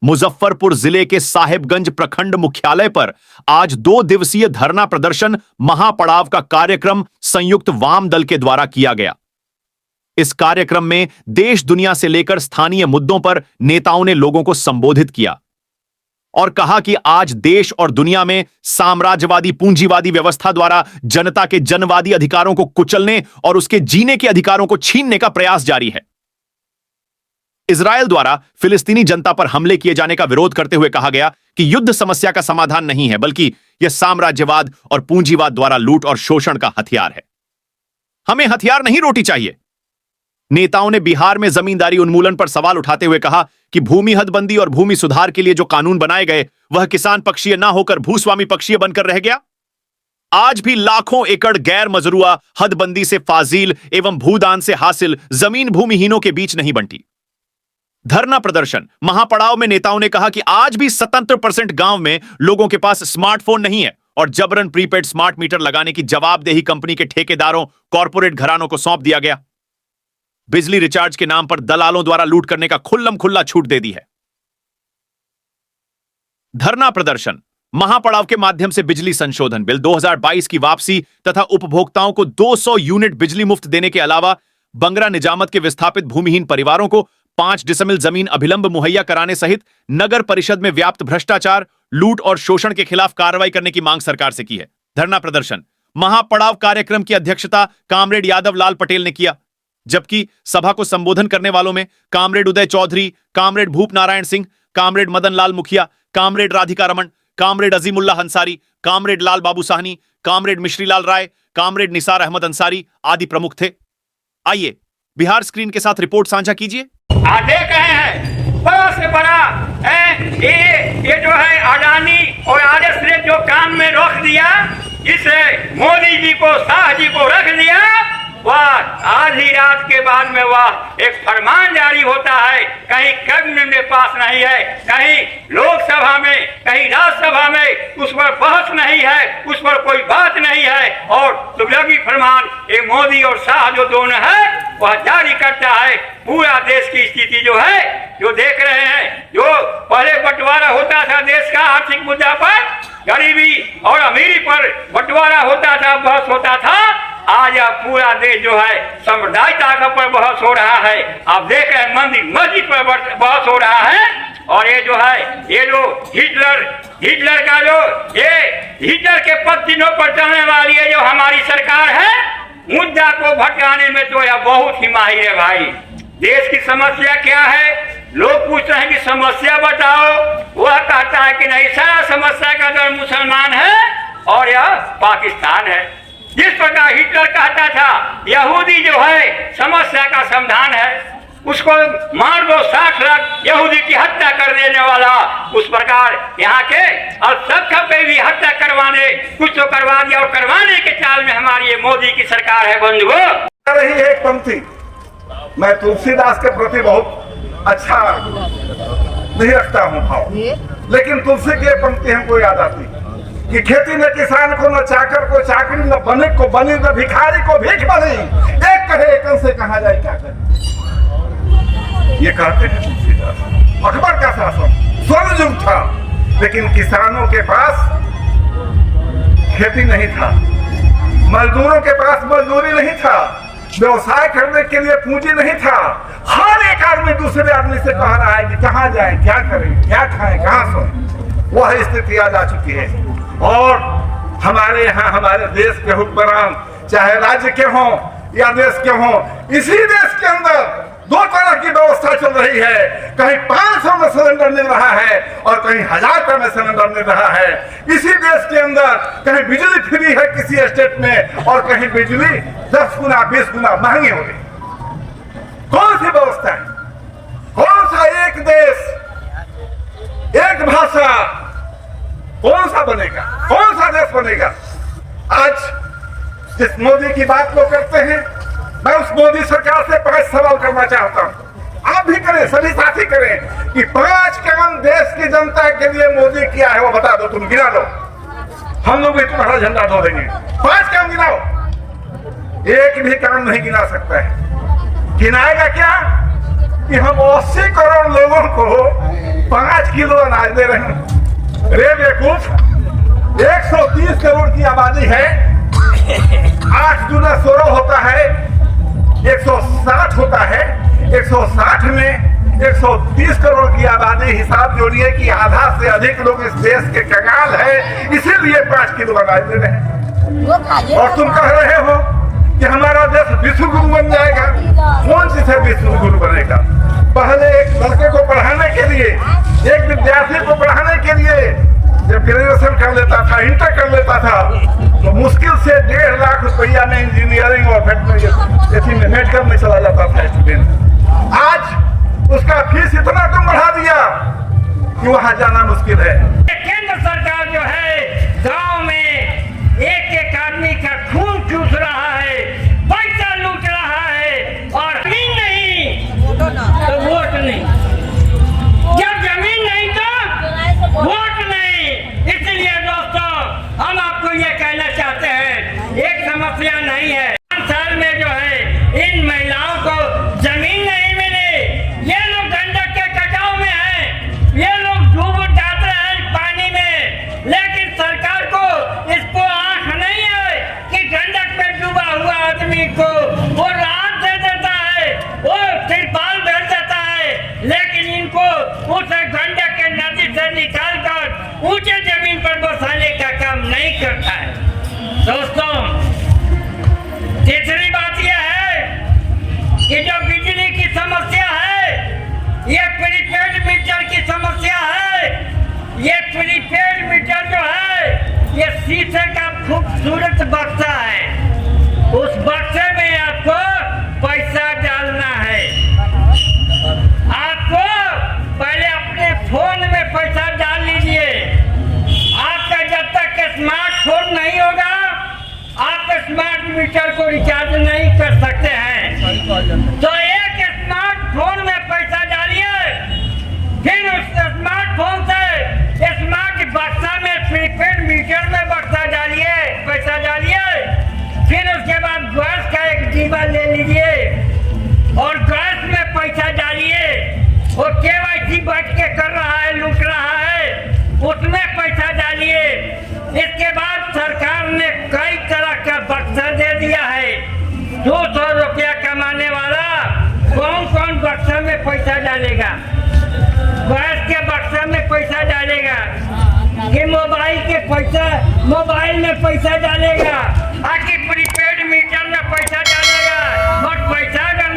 मुजफ्फरपुर जिले के साहिबगंज प्रखंड मुख्यालय पर आज 2 दिवसीय धरना प्रदर्शन महापड़ाव का कार्यक्रम संयुक्त वाम दल के द्वारा किया गया। इस कार्यक्रम में देश दुनिया से लेकर स्थानीय मुद्दों पर नेताओं ने लोगों को संबोधित किया और कहा कि आज देश और दुनिया में साम्राज्यवादी पूंजीवादी व्यवस्था द्वारा जनता के जनवादी अधिकारों को कुचलने और उसके जीने के अधिकारों को छीनने का प्रयास जारी है। इजरायल द्वारा फिलिस्तीनी जनता पर हमले किए जाने का विरोध करते हुए कहा गया कि युद्ध समस्या का समाधान नहीं है, बल्कि यह साम्राज्यवाद और पूंजीवाद द्वारा लूट और शोषण का हथियार है। हमें हथियार नहीं रोटी चाहिए। नेताओं ने बिहार में जमींदारी उन्मूलन पर सवाल उठाते हुए कहा कि भूमि हदबंदी और भूमि सुधार के लिए जो कानून बनाए गए वह किसान पक्षीय ना होकर भूस्वामी पक्षीय बनकर रह गया। आज भी लाखों एकड़ गैर मजरूआ हदबंदी से फाजिल एवं भूदान से हासिल जमीन भूमिहीनों के बीच नहीं बंटी। धरना प्रदर्शन महापड़ाव में नेताओं ने कहा कि आज भी 77% गांव में लोगों के पास स्मार्टफोन नहीं है और जबरन प्रीपेड स्मार्ट मीटर लगाने की जवाबदेही कंपनी के ठेकेदारों, कॉर्पोरेट घरानों को सौंप दिया गया। बिजली रिचार्ज के नाम पर दलालों द्वारा लूट करने का खुल्लम खुल्ला छूट दे दी है। धरना प्रदर्शन महापड़ाव के माध्यम से बिजली संशोधन बिल 2022 की वापसी तथा उपभोक्ताओं को 200 यूनिट बिजली मुफ्त देने के अलावा बंगरा निजामत के विस्थापित भूमिहीन परिवारों को 5 डिसमिल जमीन अभिलंब मुहैया कराने सहित नगर परिषद में व्याप्त भ्रष्टाचार, लूट और शोषण के खिलाफ कार्रवाई करने की मांग सरकार से की है। धरना प्रदर्शन महापड़ाव कार्यक्रम की अध्यक्षता कामरेड यादव लाल पटेल ने किया, जबकि सभा को संबोधन करने वालों में कामरेड उदय Choudhary, comrade Bhup Narayan Singh, comrade Madan Lal Mukhiya, comrade Radhika Raman, comrade Azimullah Hansari, comrade Lal Babu Sahni, comrade Mishrilal Rai, comrade Nisar Ahmad Ansari आदि प्रमुख थे। आइए बिहार स्क्रीन के साथ रिपोर्ट साझा कीजिए। आधे कहे हैं बड़ा से बड़ा ये जो है अडानी और आरएस ने जो काम में रोक दिया, जिसे मोदी जी को, शाह जी को रख दिया, वह आधी रात के बाद में वह एक फरमान जारी होता है। कहीं कैबिनेट में पास नहीं है, कहीं लोकसभा में, कहीं राज्यसभा में उस पर बहस नहीं है, उस पर कोई बात नहीं है और दुर्लभी फरमान ये मोदी और शाह जो दोनों है वह जारी करता है। पूरा देश की स्थिति जो है जो देख रहे हैं, जो पहले बंटवारा होता था देश का आर्थिक मुद्दा पर, गरीबी और अमीरी पर बंटवारा होता था, बहस होता था, आज पूरा देश जो है साम्प्रदायिकता पर बहस हो रहा है। आप देख रहे हैं मंदिर मस्जिद पर बहस हो रहा है और ये जो है ये जो हिटलर का जो ये हिटलर के पत्तिनों पर चलने वाली है जो हमारी सरकार है, मुद्दा को भटकाने में तो यह बहुत ही माहिर है। भाई देश की समस्या क्या है, लोग पूछ रहे हैं कि समस्या बताओ, वह कहता है कि नहीं, सारा समस्या का जड़ मुसलमान है और यह पाकिस्तान है। जिस प्रकार हिटलर कहता था यहूदी जो है समस्या का समाधान है, उसको मार दो 60 लाख यहूदी की हत्या कर देने वाला, उस प्रकार यहाँ के अल्पसंख्यक पे भी हत्या करवाने, कुछ तो करवा दिया और करवाने के चाल में हमारी ये मोदी की सरकार है। बंधुओं रही एक पंक्ति, मैं तुलसीदास के प्रति बहुत अच्छा नहीं रखता हूँ भाव, लेकिन तुलसी की पंक्ति हमको याद आती कि खेती में किसान को न चाकर को चाकरी, न बनिक को बनी, न भिखारी को भीख बनी, एक कहे एक से कहा जाए क्या करे। ये कहते हैं तुलसीदास। अकबर का शासन स्वर्ण युग था, लेकिन किसानों के पास खेती नहीं था, मजदूरों के पास मजदूरी नहीं था, व्यवसाय करने के लिए पूंजी नहीं था। हर एक आदमी दूसरे आदमी से कह रहा है कि कहाँ जाए, क्या करें, क्या खाएं, कहाँ सोएं। वह स्थिति आ जा चुकी है और हमारे यहाँ हमारे देश के हुक्मरान चाहे राज्य के हों या देश के हों, इसी देश के अंदर 2 तरह की व्यवस्था चल रही है। कहीं 500 में सिलेंडर मिल रहा है और कहीं 1000 रुपए में सिलेंडर मिल रहा है। इसी देश के अंदर कहीं बिजली फ्री है किसी स्टेट में और कहीं बिजली 10 गुना 20 गुना महंगी हो रही। कौन सी व्यवस्था है? कौन सा एक देश, एक भाषा, कौन सा बनेगा, कौन सा देश बनेगा? आज जिस मोदी की बात लोग करते हैं, मैं उस मोदी सरकार से 5 सवाल करना चाहता हूं। आप भी करें, सभी साथी करें कि 5 काम देश की जनता के लिए मोदी किया है वो बता दो, तुम गिना लो, हम लोग भी तुम्हारा झंडा धो देंगे। 5 काम गिनाओ। एक भी काम नहीं गिना सकता है। गिनाएगा क्या? कि हम 80 करोड़ लोगों को 5 किलो अनाज दे रहे हैं। रे बेवकूफ, 130 करोड़ की आबादी है, 8 गुना 16 होता है, 160 होता है। 160 में 130 करोड़ की आबादी, हिसाब जोड़िए कि आधा से अधिक लोग इस देश के कंगाल है, इसीलिए 5 किलो अनाज दे रहे हैं। और तुम कह रहे हो कि हमारा देश विश्व गुरु बन जाएगा। कौन सी से विश्व गुरु बनेगा? पहले एक लड़के को पढ़ाने के लिए, एक विद्यार्थी को पढ़ाने के लिए जब ग्रेजुएशन कर लेता था, इंटर कर लेता था, तो मुश्किल से 1.5 लाख रुपया में इंजीनियरिंग और मेडिकल में चला जाता था स्टूडेंट। आज उसका फीस इतना कम बढ़ा दिया कि वहां जाना मुश्किल है। केंद्र सरकार जो है गांव में एक आदमी का खून चूस रहा है, पैसा लूट रहा है, और जमीन नहीं तो वोट नहीं। जब जमीन नहीं तो वोट नहीं। इसलिए दोस्तों, हम आपको ये कहना चाहते हैं, एक समस्या नहीं है। 5 साल में जो है इन महिलाओं को जमीन नहीं मिली। ये लोग गंडक के कटाव में हैं, ये लोग डूब जाते हैं पानी में, लेकिन सरकार को इसको आंख नहीं है कि गंडक में डूबा हुआ आदमी को वो राहत दे देता है, वो तिरपाल भेज देता है, लेकिन इनको उस गंडक के नदी से निकालकर ऊंचे जमीन पर बसाने का काम नहीं करता है। दोस्तों, तीसरी बात यह है कि जो बिजली की समस्या है, ये प्रीपेड मीटर की समस्या है। ये प्रीपेड मीटर जो है, ये शीशे का खूबसूरत बक्सा है। उस बक्से में आपको पैसा डालना है। आपको पहले अपने फोन में पैसा डाल लीजिए। आपका जब तक स्मार्टफोन नहीं होगा, आप स्मार्ट मीटर को रिचार्ज नहीं कर सकते हैं। तो एक स्मार्टफोन में पैसा डालिए, फिर उस स्मार्टफोन से स्मार्ट बक्सा में प्रीपेड मीटर में बक्सा डालिए, पैसा डालिए। फिर उसके बाद गैस का एक डिब्बा ले लीजिए और गैस में पैसा डालिए। वो KYC बैठ के कर रहा है, लूट रहा है, उसमें पैसा डालिए। इसके बाद सरकार ने कई तरह का बक्सा दे दिया है। 200 रुपया कमाने वाला कौन कौन बक्सा में पैसा डालेगा? गैस के बक्सा में पैसा डालेगा कि मोबाइल में पैसा डालेगा, आके प्रीपेड मीटर में पैसा डालेगा। बट पैसा अगर